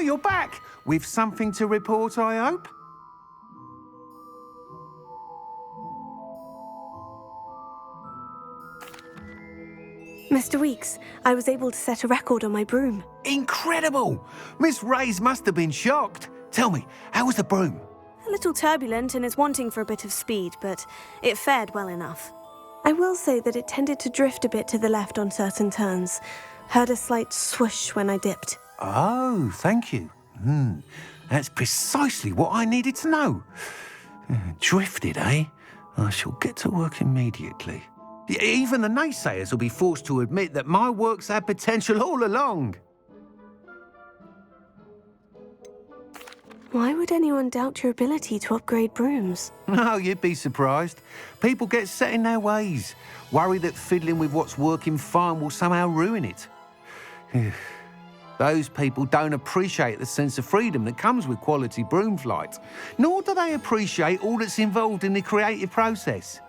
you're back. With something to report, I hope? Mr. Weeks, I was able to set a record on my broom. Incredible! Miss Reyes must have been shocked. Tell me, how was the broom? A little turbulent and is wanting for a bit of speed, but it fared well enough. I will say that it tended to drift a bit to the left on certain turns. Heard a slight swoosh when I dipped. Oh, thank you. That's precisely what I needed to know. Drifted, eh? I shall get to work immediately. Even the naysayers will be forced to admit that my work's had potential all along. Why would anyone doubt your ability to upgrade brooms? No, you'd be surprised. People get set in their ways, worry that fiddling with what's working fine will somehow ruin it. Those people don't appreciate the sense of freedom that comes with quality broom flight, nor do they appreciate all that's involved in the creative process.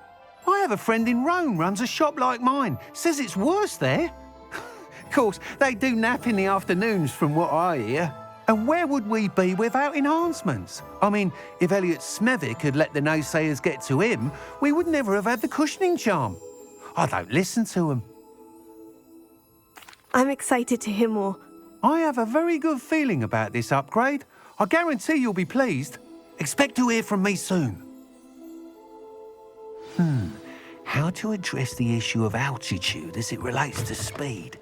I have a friend in Rome runs a shop like mine, says it's worse there. Of course, they do nap in the afternoons from what I hear. And where would we be without enhancements? I mean, if Elliot Smethwick had let the naysayers get to him, we would never have had the cushioning charm. I don't listen to them. I'm excited to hear more. I have a very good feeling about this upgrade. I guarantee you'll be pleased. Expect to hear from me soon. How to address the issue of altitude as it relates to speed?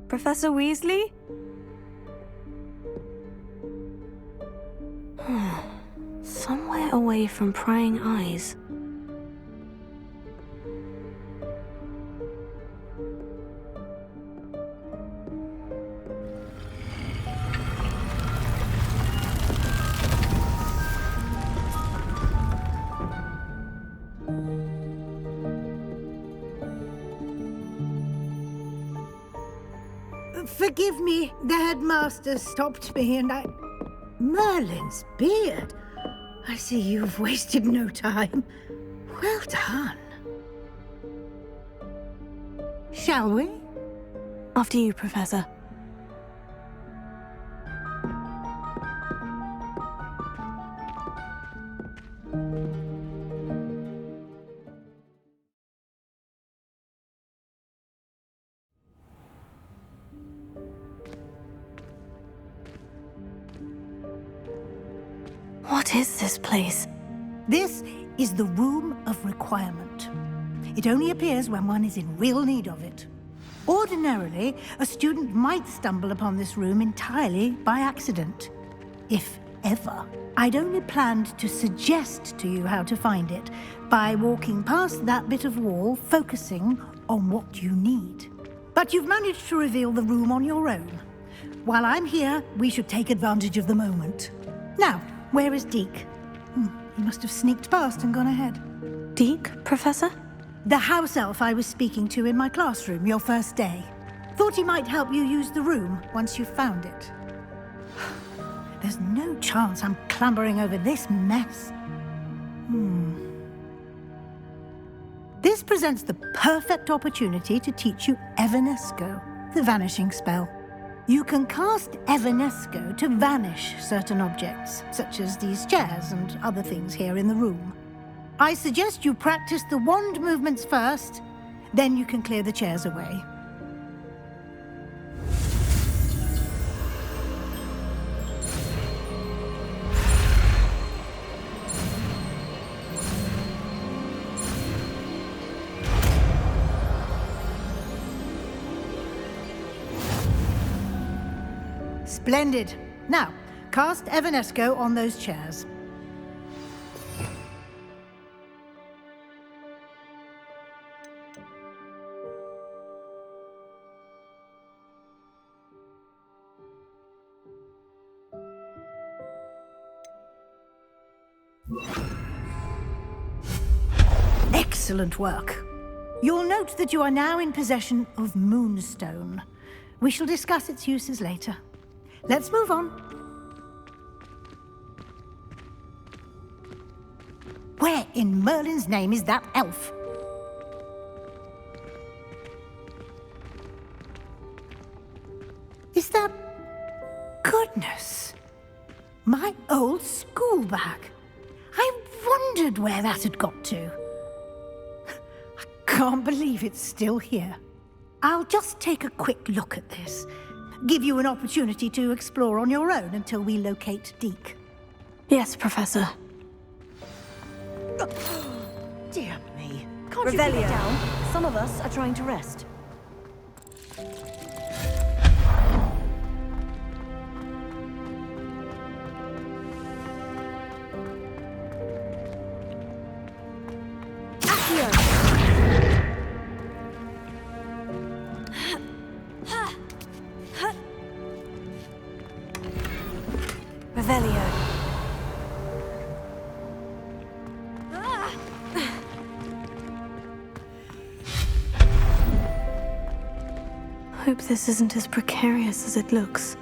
Professor Weasley? Somewhere away from prying eyes. Forgive me, the headmaster stopped me and Merlin's beard? I see you've wasted no time. Well done. Shall we? After you, Professor. What is this place? This is the Room of Requirement. It only appears when one is in real need of it. Ordinarily, a student might stumble upon this room entirely by accident, if ever. I'd only planned to suggest to you how to find it by walking past that bit of wall, focusing on what you need. But you've managed to reveal the room on your own. While I'm here, we should take advantage of the moment. Now, where is Deke? He must have sneaked past and gone ahead. Deke, Professor? The house elf I was speaking to in my classroom your first day. Thought he might help you use the room once you found it. There's no chance I'm clambering over this mess. This presents the perfect opportunity to teach you Evanesco, the vanishing spell. You can cast Evanesco to vanish certain objects, such as these chairs and other things here in the room. I suggest you practice the wand movements first, then you can clear the chairs away. Splendid. Now, cast Evanesco on those chairs. Excellent work. You'll note that you are now in possession of Moonstone. We shall discuss its uses later. Let's move on. Where in Merlin's name is that elf? Is that... Goodness! My old school bag. I wondered where that had got to. I can't believe it's still here. I'll just take a quick look at this. Give you an opportunity to explore on your own until we locate Deke. Yes, Professor. Dear me. Can't you keep it down? Some of us are trying to rest. Revelio. Hope this isn't as precarious as it looks.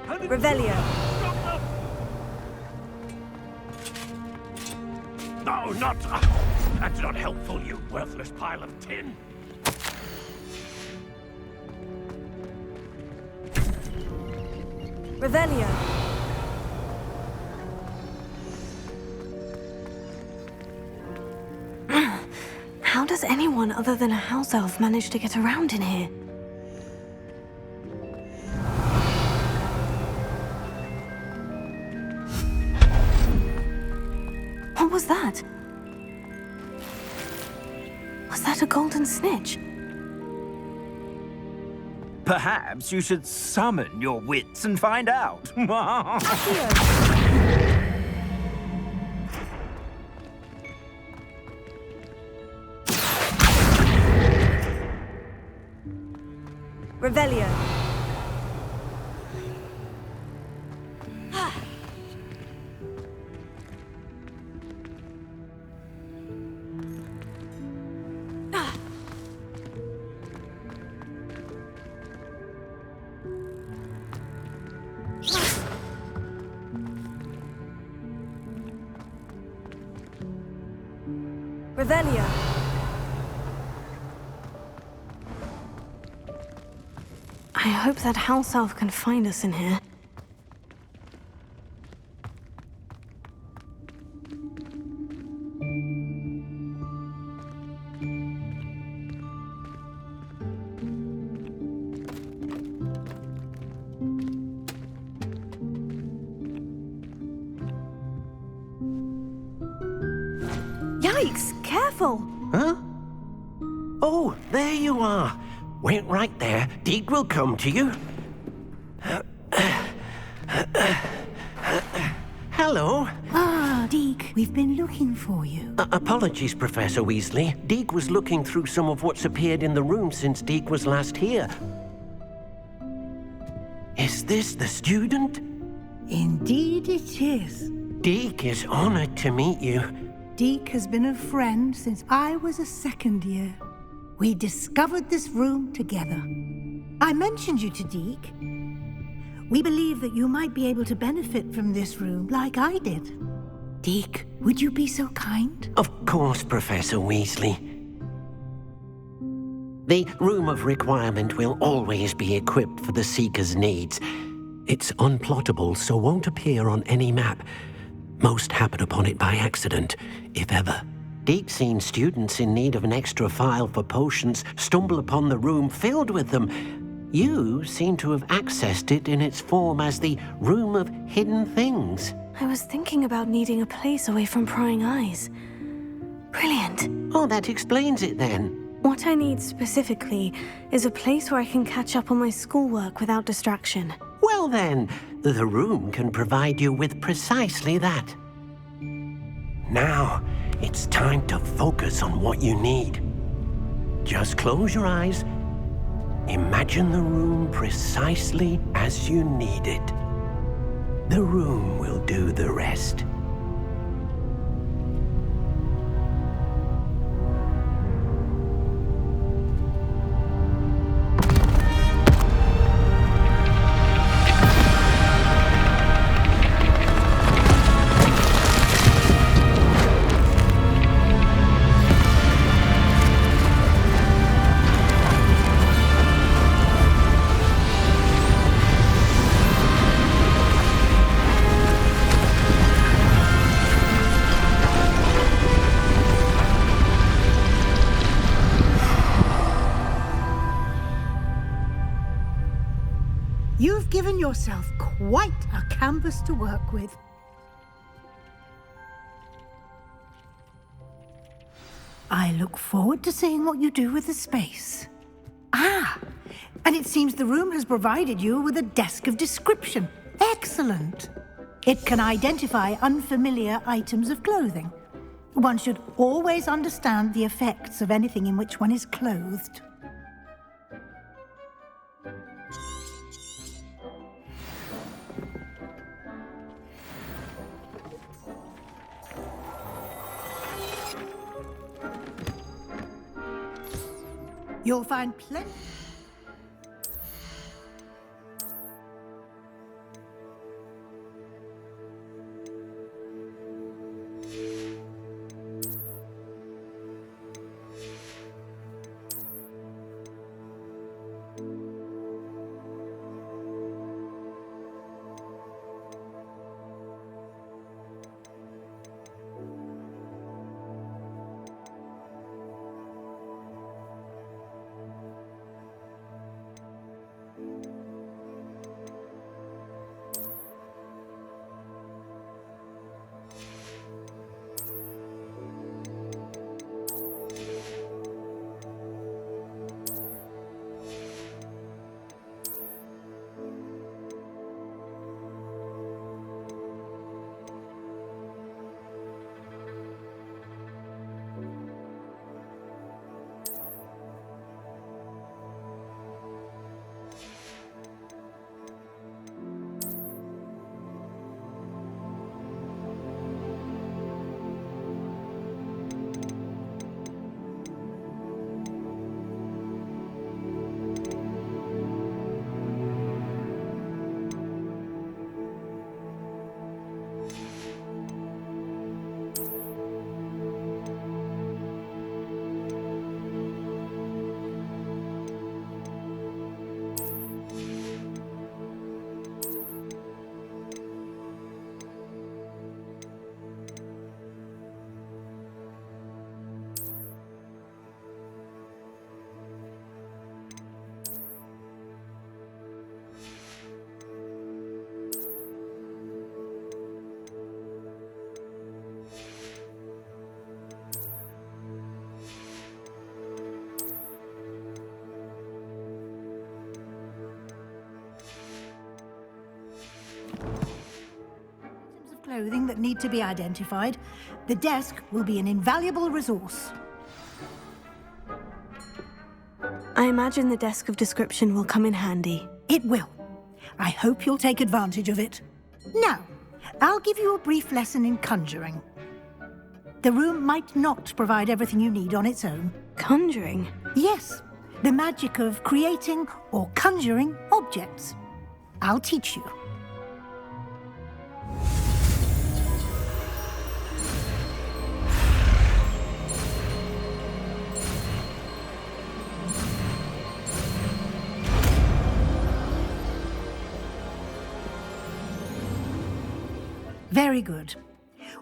Revelio. No, not... that's not helpful, you worthless pile of tin. Revelio. How does anyone other than a house elf manage to get around in here? What was that? Was that a golden snitch? Perhaps you should summon your wits and find out. Revelio. Revelio. I hope that house elf can find us in here. Yikes! Careful! Huh? Oh, there you are. Wait right there. Deek will come to you. Hello. Ah, Deke, we've been looking for you. Apologies, Professor Weasley. Deek was looking through some of what's appeared in the room since Deek was last here. Is this the student? Indeed it is. Deek is honored to meet you. Deke has been a friend since I was a second year. We discovered this room together. I mentioned you to Deke. We believe that you might be able to benefit from this room like I did. Deke, would you be so kind? Of course, Professor Weasley. The Room of Requirement will always be equipped for the Seeker's needs. It's unplottable, so won't appear on any map. Most happen upon it by accident, if ever. Deke's seen students in need of an extra file for potions stumble upon the room filled with them. You seem to have accessed it in its form as the Room of Hidden Things. I was thinking about needing a place away from prying eyes. Brilliant. Oh, that explains it then. What I need specifically is a place where I can catch up on my schoolwork without distraction. Well then, the room can provide you with precisely that. Now, it's time to focus on what you need. Just close your eyes. Imagine the room precisely as you need it. The room will do the rest. You've given yourself quite a canvas to work with. I look forward to seeing what you do with the space. Ah, and it seems the room has provided you with a desk of description. Excellent. It can identify unfamiliar items of clothing. One should always understand the effects of anything in which one is clothed. You'll find plenty. clothing that need to be identified, the desk will be an invaluable resource. I imagine the desk of description will come in handy. It will. I hope you'll take advantage of it. Now, I'll give you a brief lesson in conjuring. The room might not provide everything you need on its own. Conjuring? Yes, the magic of creating or conjuring objects. I'll teach you. Very good.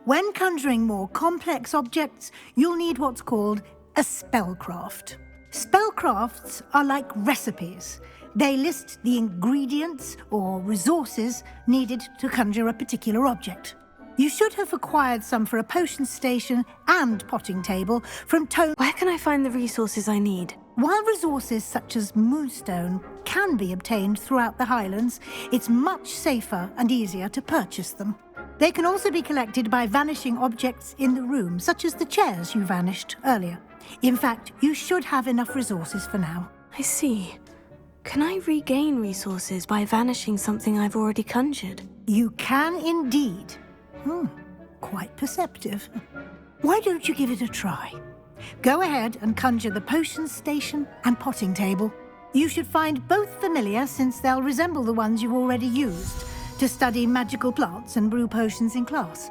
When conjuring more complex objects, you'll need what's called a spellcraft. Spellcrafts are like recipes. They list the ingredients or resources needed to conjure a particular object. You should have acquired some for a potion station and potting table from Where can I find the resources I need? While resources such as moonstone can be obtained throughout the Highlands, it's much safer and easier to purchase them. They can also be collected by vanishing objects in the room, such as the chairs you vanished earlier. In fact, you should have enough resources for now. I see. Can I regain resources by vanishing something I've already conjured? You can indeed. Quite perceptive. Why don't you give it a try? Go ahead and conjure the potion station and potting table. You should find both familiar, since they'll resemble the ones you've already used to study magical plants and brew potions in class.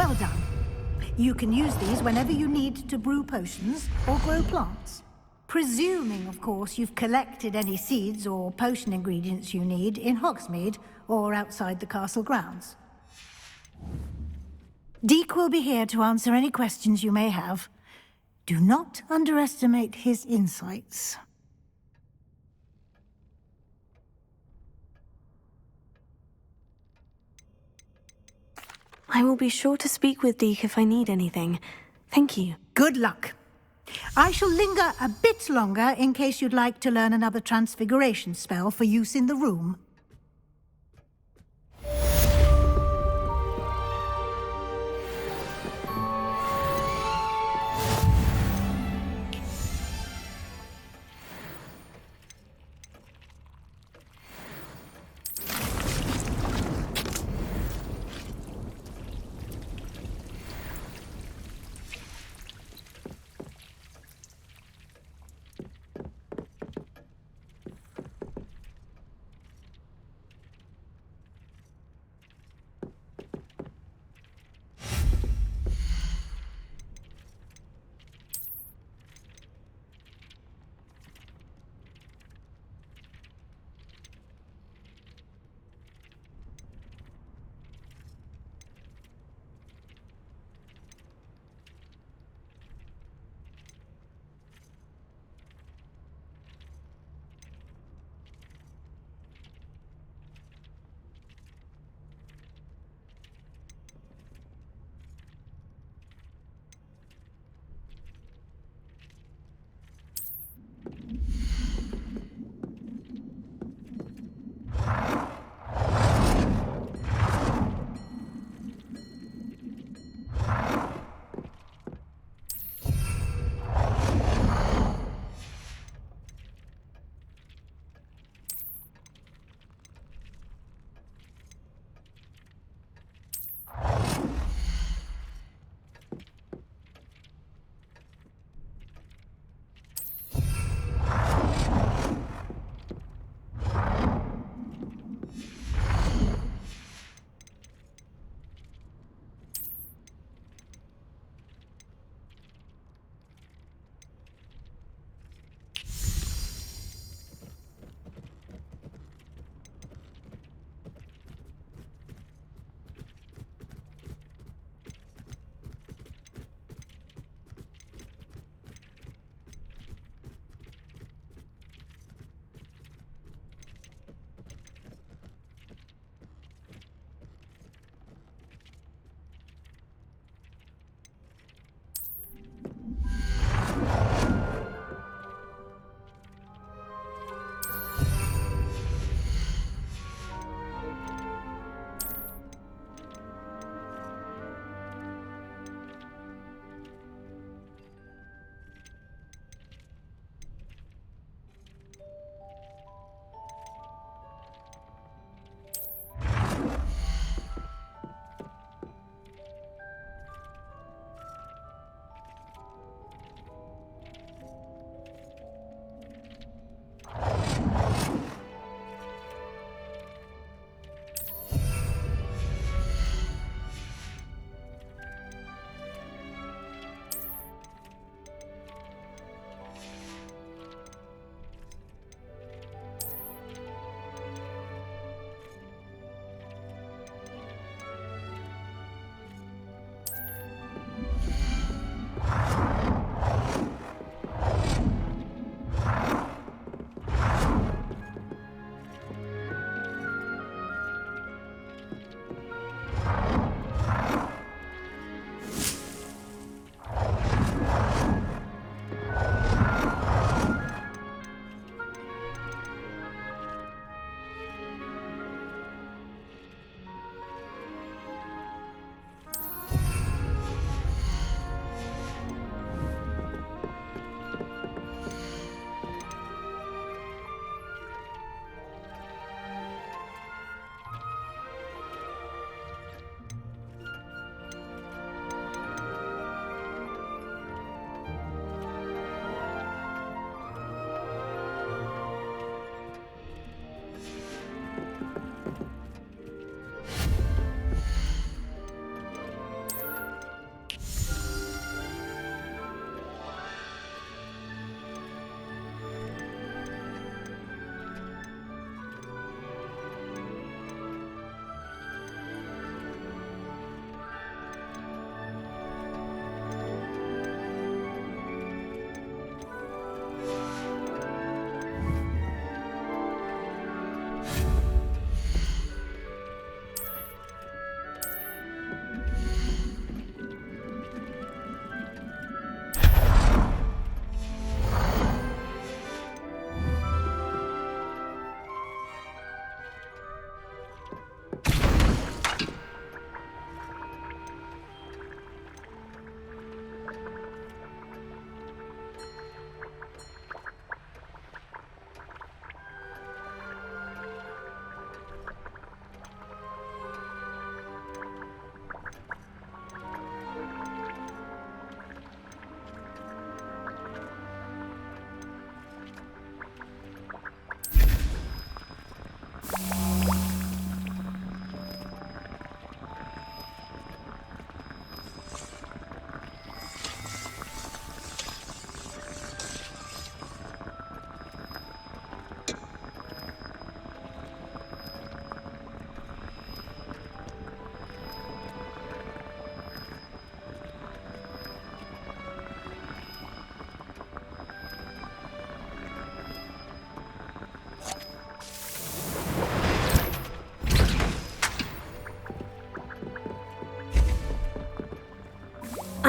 Well done. You can use these whenever you need to brew potions or grow plants. Presuming, of course, you've collected any seeds or potion ingredients you need in Hogsmeade or outside the castle grounds. Deke will be here to answer any questions you may have. Do not underestimate his insights. I will be sure to speak with Deke if I need anything. Thank you. Good luck. I shall linger a bit longer in case you'd like to learn another transfiguration spell for use in the room.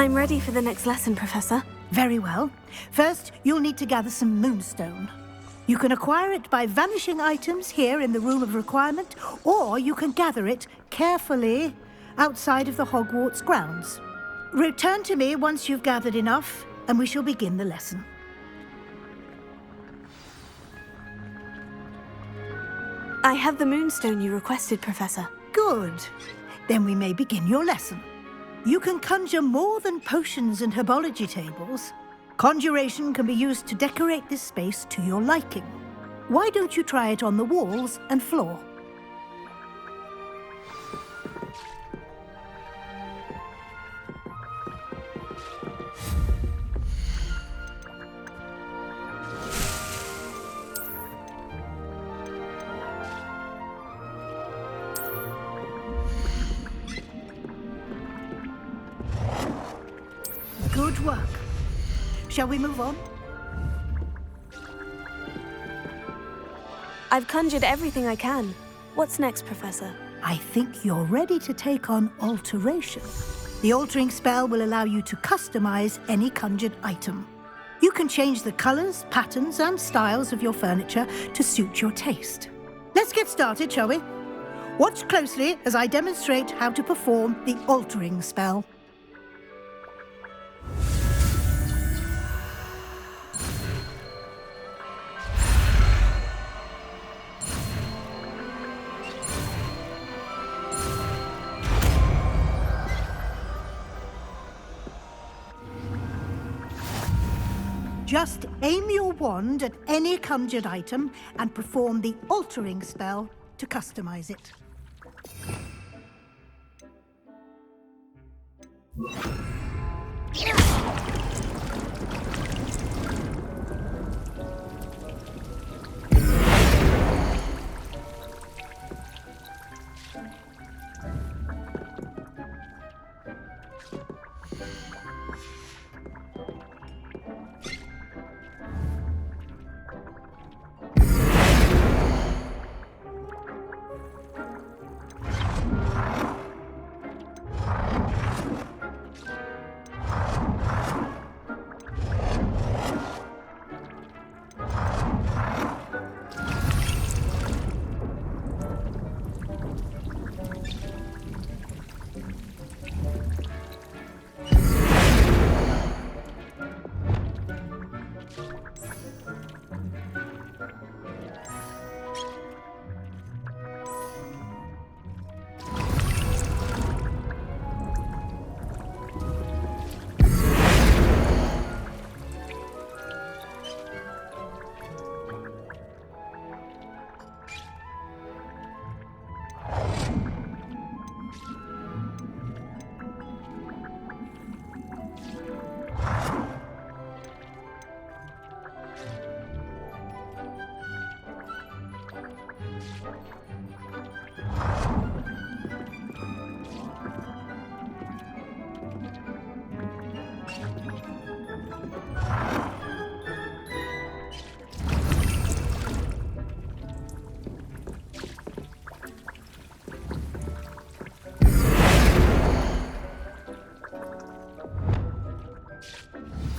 I'm ready for the next lesson, Professor. Very well. First, you'll need to gather some moonstone. You can acquire it by vanishing items here in the Room of Requirement, or you can gather it carefully outside of the Hogwarts grounds. Return to me once you've gathered enough, and we shall begin the lesson. I have the moonstone you requested, Professor. Good. Then we may begin your lesson. You can conjure more than potions and herbology tables. Conjuration can be used to decorate this space to your liking. Why don't you try it on the walls and floor? Good work. Shall we move on? I've conjured everything I can. What's next, Professor? I think you're ready to take on alteration. The altering spell will allow you to customize any conjured item. You can change the colors, patterns, and styles of your furniture to suit your taste. Let's get started, shall we? Watch closely as I demonstrate how to perform the altering spell. Just aim your wand at any conjured item and perform the altering spell to customize it.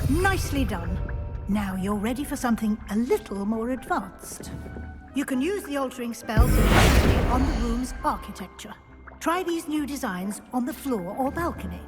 Nicely done. Now you're ready for something a little more advanced. You can use the altering spell to concentrate on the room's architecture. Try these new designs on the floor or balcony.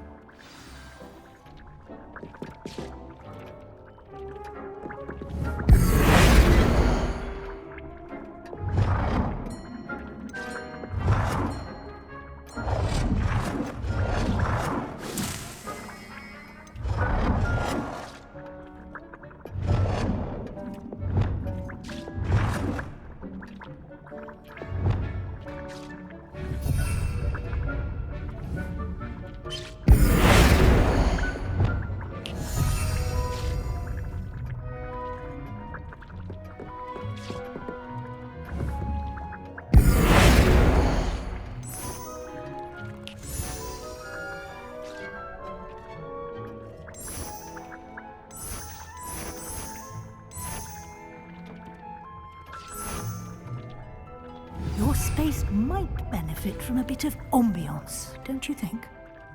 Your space might benefit from a bit of ambiance, don't you think?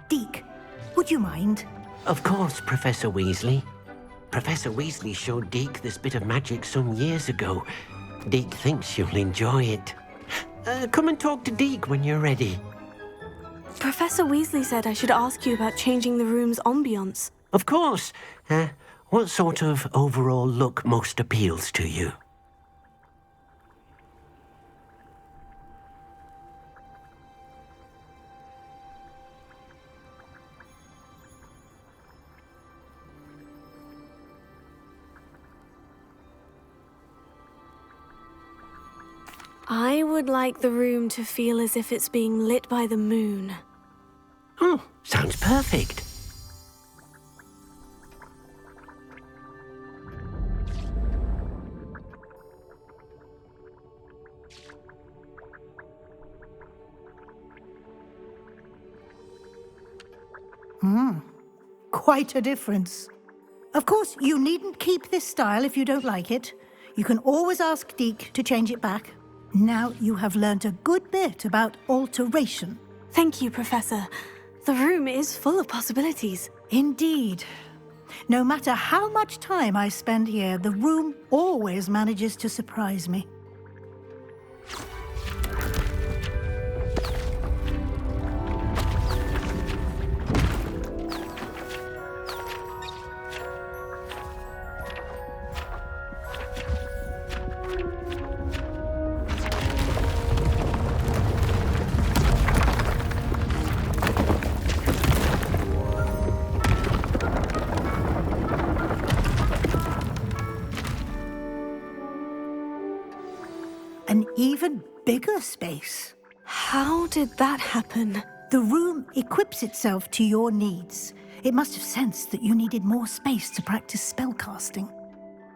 Deke, would you mind? Of course, Professor Weasley. Professor Weasley showed Deke this bit of magic some years ago. Deke thinks you'll enjoy it. Come and talk to Deke when you're ready. Professor Weasley said I should ask you about changing the room's ambiance. Of course. What sort of overall look most appeals to you? I would like the room to feel as if it's being lit by the moon. Oh, sounds perfect. Quite a difference. Of course, you needn't keep this style if you don't like it. You can always ask Deke to change it back. Now you have learnt a good bit about alteration. Thank you, Professor. The room is full of possibilities. Indeed. No matter how much time I spend here, the room always manages to surprise me. An even bigger space. How did that happen? The room equips itself to your needs. It must have sensed that you needed more space to practice spellcasting.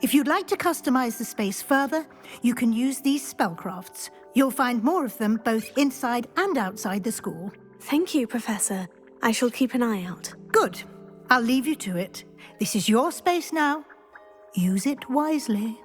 If you'd like to customize the space further, you can use these spellcrafts. You'll find more of them both inside and outside the school. Thank you, Professor. I shall keep an eye out. Good. I'll leave you to it. This is your space now. Use it wisely.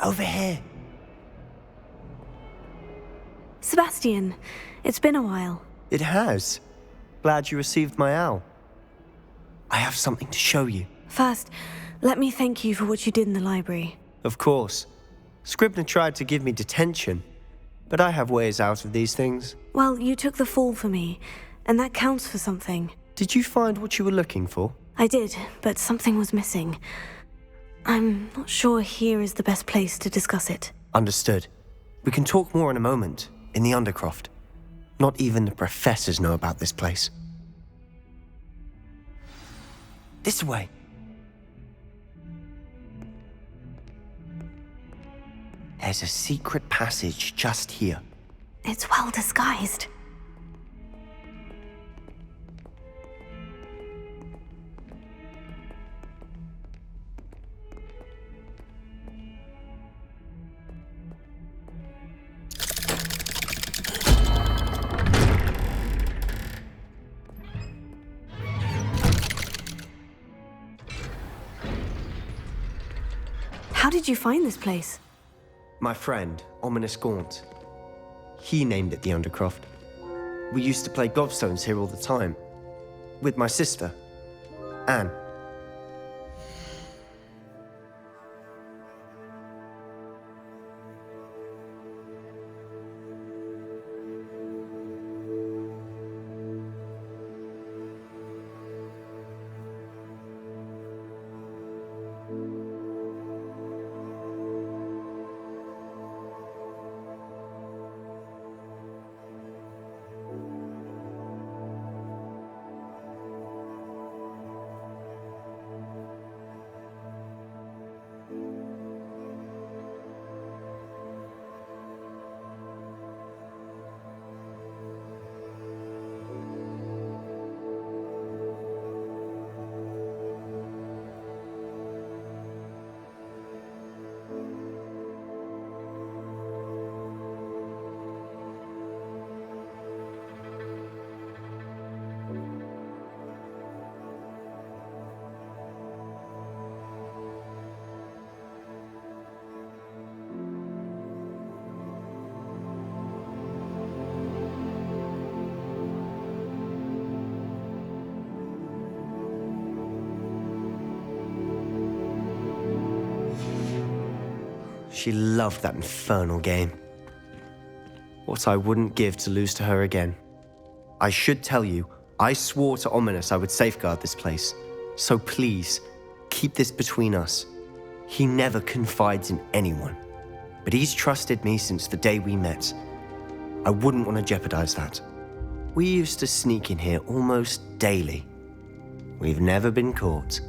Over here. Sebastian, it's been a while. It has. Glad you received my owl. I have something to show you. First, let me thank you for what you did in the library. Of course. Scribner tried to give me detention, but I have ways out of these things. Well, you took the fall for me, and that counts for something. Did you find what you were looking for? I did, but something was missing. I'm not sure here is the best place to discuss it. Understood. We can talk more in a moment, in the Undercroft. Not even the professors know about this place. This way. There's a secret passage just here. It's well disguised. How did you find this place? My friend, Ominous Gaunt. He named it the Undercroft. We used to play gobstones here all the time. With my sister, Anne. She loved that infernal game. What I wouldn't give to lose to her again. I should tell you, I swore to Ominous I would safeguard this place. So please, keep this between us. He never confides in anyone. But he's trusted me since the day we met. I wouldn't want to jeopardize that. We used to sneak in here almost daily. We've never been caught.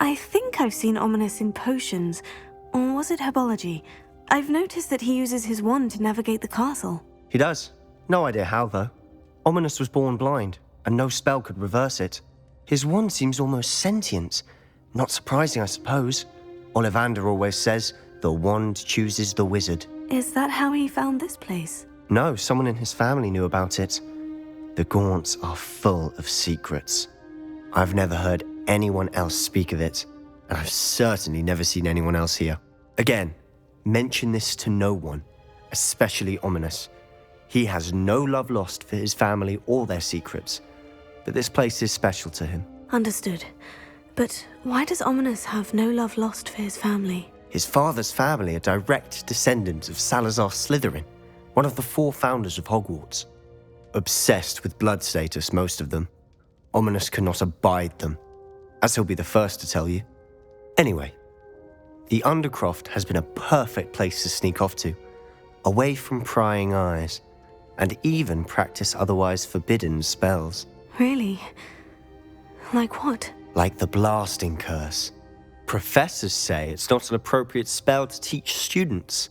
I think I've seen Ominous in potions, or was it herbology? I've noticed that he uses his wand to navigate the castle. He does. No idea how, though. Ominous was born blind, and no spell could reverse it. His wand seems almost sentient. Not surprising, I suppose. Ollivander always says, the wand chooses the wizard. Is that how he found this place? No, someone in his family knew about it. The Gaunts are full of secrets. I've never heard anyone else speak of it, and I've certainly never seen anyone else here. Again, mention this to no one, especially Ominous. He has no love lost for his family or their secrets, but this place is special to him. Understood. But why does Ominous have no love lost for his family? His father's family are direct descendants of Salazar Slytherin, one of the 4 founders of Hogwarts. Obsessed with blood status, most of them. Ominous cannot abide them, as he'll be the first to tell you. Anyway, the Undercroft has been a perfect place to sneak off to, away from prying eyes, and even practice otherwise forbidden spells. Really? Like what? Like the blasting curse. Professors say it's not an appropriate spell to teach students.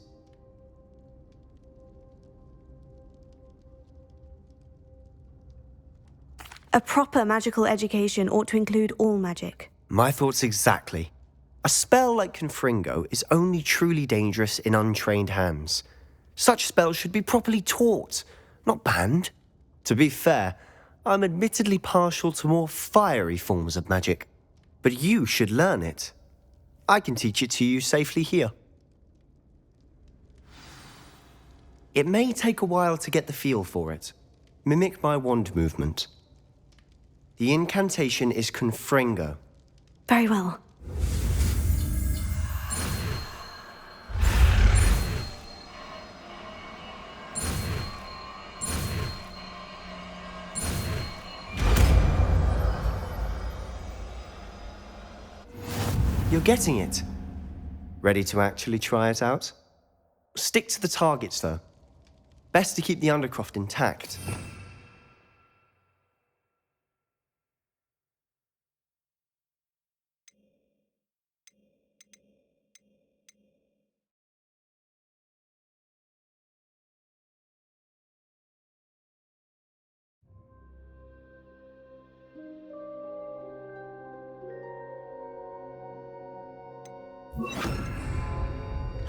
A proper magical education ought to include all magic. My thoughts exactly. A spell like Confringo is only truly dangerous in untrained hands. Such spells should be properly taught, not banned. To be fair, I'm admittedly partial to more fiery forms of magic. But you should learn it. I can teach it to you safely here. It may take a while to get the feel for it. Mimic my wand movement. The incantation is Confringo. Very well. You're getting it. Ready to actually try it out? Stick to the targets, though. Best to keep the Undercroft intact.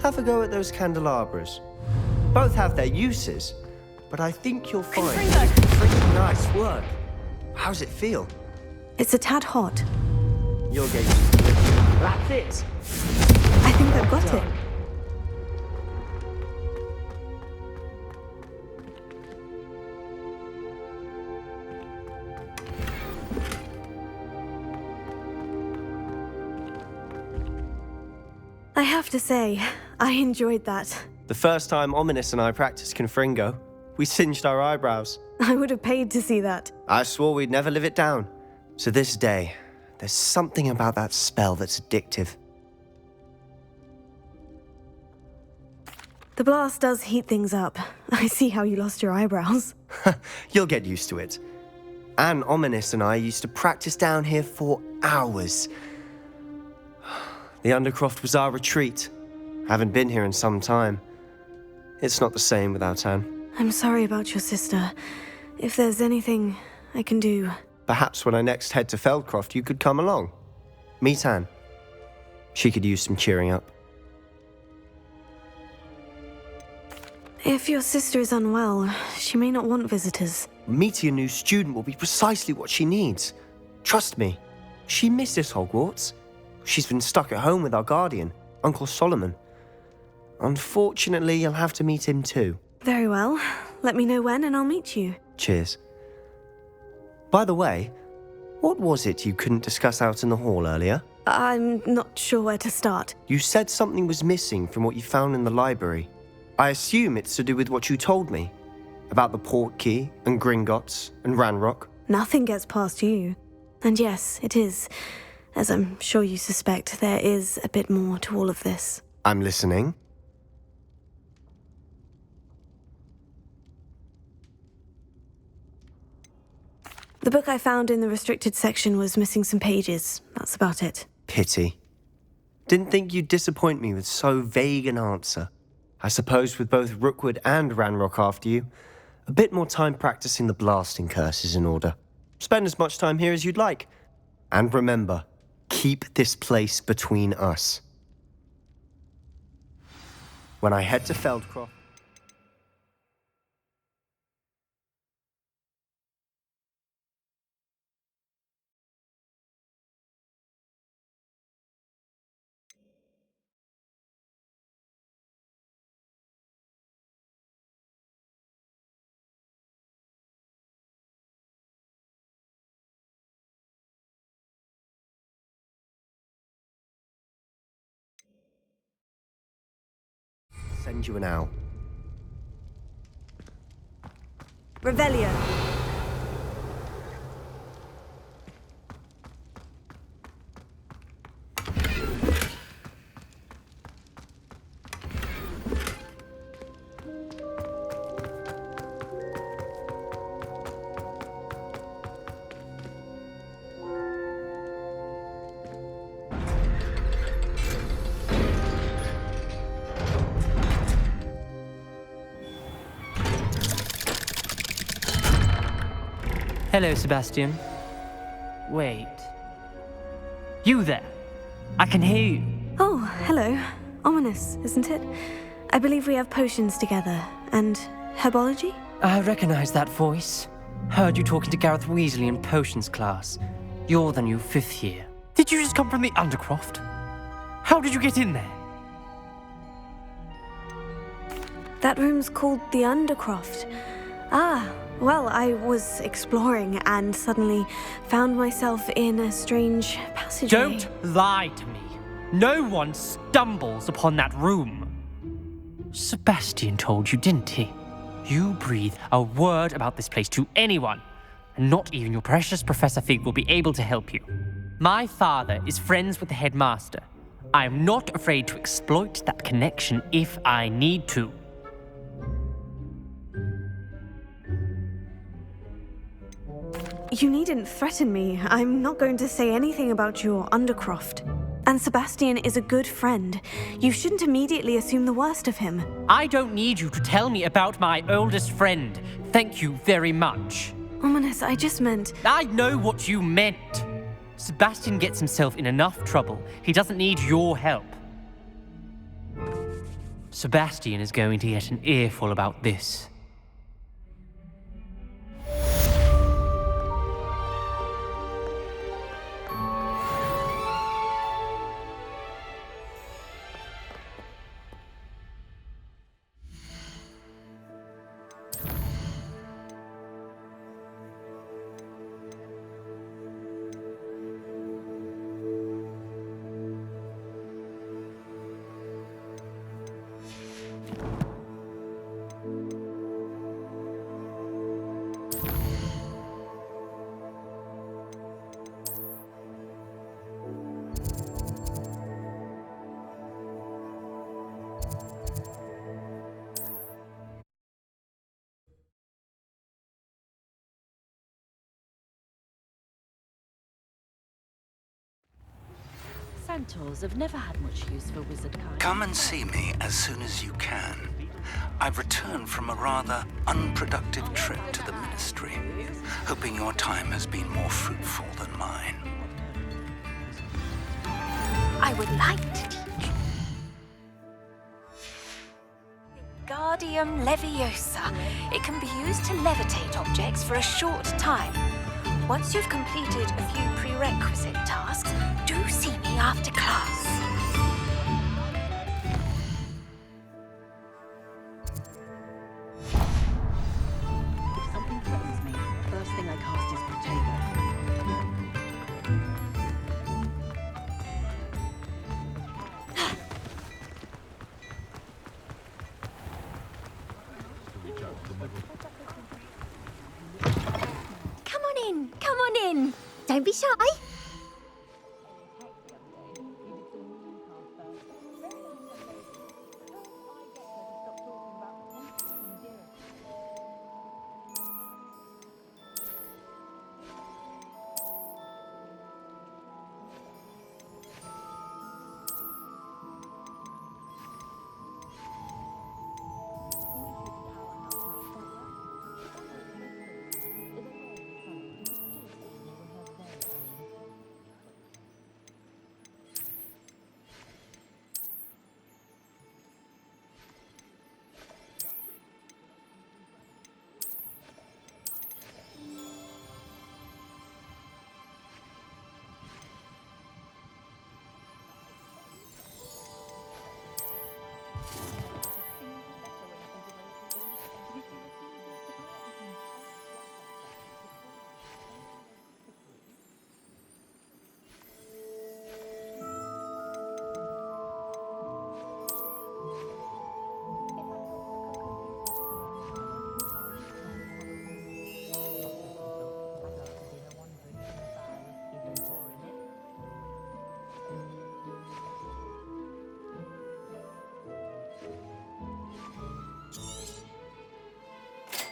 Have a go at those candelabras. Both have their uses, but I think you'll find pretty nice work. How's it feel? It's a tad hot. You'll get used to it. That's it. I think I've got it. I have to say, I enjoyed that. The first time Ominous and I practiced Confringo, we singed our eyebrows. I would have paid to see that. I swore we'd never live it down. To this day, there's something about that spell that's addictive. The blast does heat things up. I see how you lost your eyebrows. You'll get used to it. Anne, Ominous and I used to practice down here for hours. The Undercroft was our retreat. Haven't been here in some time. It's not the same without Anne. I'm sorry about your sister. If there's anything I can do... Perhaps when I next head to Feldcroft, you could come along. Meet Anne. She could use some cheering up. If your sister is unwell, she may not want visitors. Meeting a new student will be precisely what she needs. Trust me. She misses Hogwarts. She's been stuck at home with our guardian, Uncle Solomon. Unfortunately, you'll have to meet him too. Very well. Let me know when and I'll meet you. Cheers. By the way, what was it you couldn't discuss out in the hall earlier? I'm not sure where to start. You said something was missing from what you found in the library. I assume it's to do with what you told me. About the Portkey and Gringotts and Ranrock. Nothing gets past you. And yes, it is. As I'm sure you suspect, there is a bit more to all of this. I'm listening. The book I found in the restricted section was missing some pages. That's about it. Pity. Didn't think you'd disappoint me with so vague an answer. I suppose with both Rookwood and Ranrock after you, a bit more time practicing the blasting curse is in order. Spend as much time here as you'd like. And remember, keep this place between us. When I head to Feldcroft... Send you an owl. Revelio. Hello, Sebastian. Wait. You there? I can hear you. Oh, hello. Ominous, isn't it? I believe we have potions together. And herbology? I recognize that voice. Heard you talking to Gareth Weasley in potions class. You're the new 5th year. Did you just come from the Undercroft? How did you get in there? That room's called the Undercroft. Ah, well, I was exploring and suddenly found myself in a strange passageway. Don't lie to me. No one stumbles upon that room. Sebastian told you, didn't he? You breathe a word about this place to anyone, and not even your precious Professor Fig will be able to help you. My father is friends with the headmaster. I am not afraid to exploit that connection if I need to. You needn't threaten me. I'm not going to say anything about your Undercroft. And Sebastian is a good friend. You shouldn't immediately assume the worst of him. I don't need you to tell me about my oldest friend. Thank you very much. Ominous, I just meant... I know what you meant. Sebastian gets himself in enough trouble. He doesn't need your help. Sebastian is going to get an earful about this. Centaurs have never had much use for wizard kind. Come and see me as soon as you can. I've returned from a rather unproductive trip to the Ministry, hoping your time has been more fruitful than mine. I would like to teach you. Wingardium Leviosa. It can be used to levitate objects for a short time. Once you've completed a few prerequisite tasks, do see me after class. If something threatens me, the first thing I cast is potato. Come on in. Don't be shy.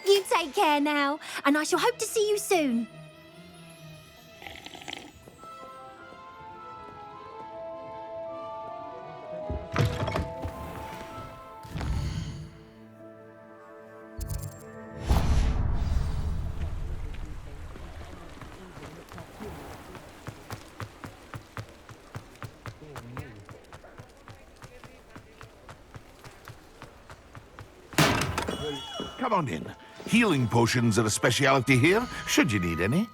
You take care now, and I shall hope to see you soon. Come on in. Healing potions are a speciality here, should you need any.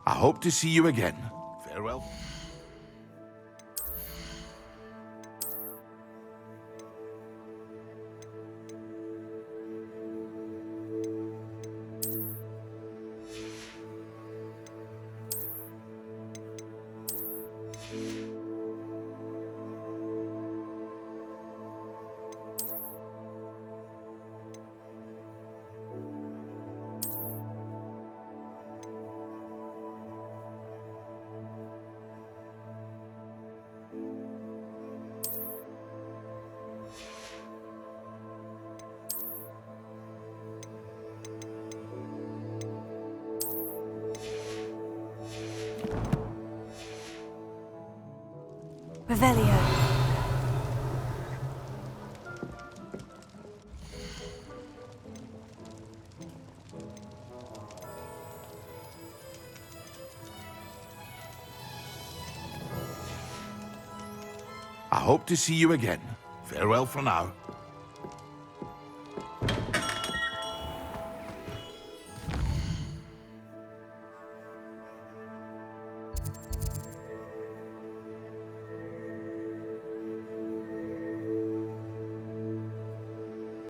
I hope to see you again. Farewell. Revelio. I hope to see you again. Farewell for now.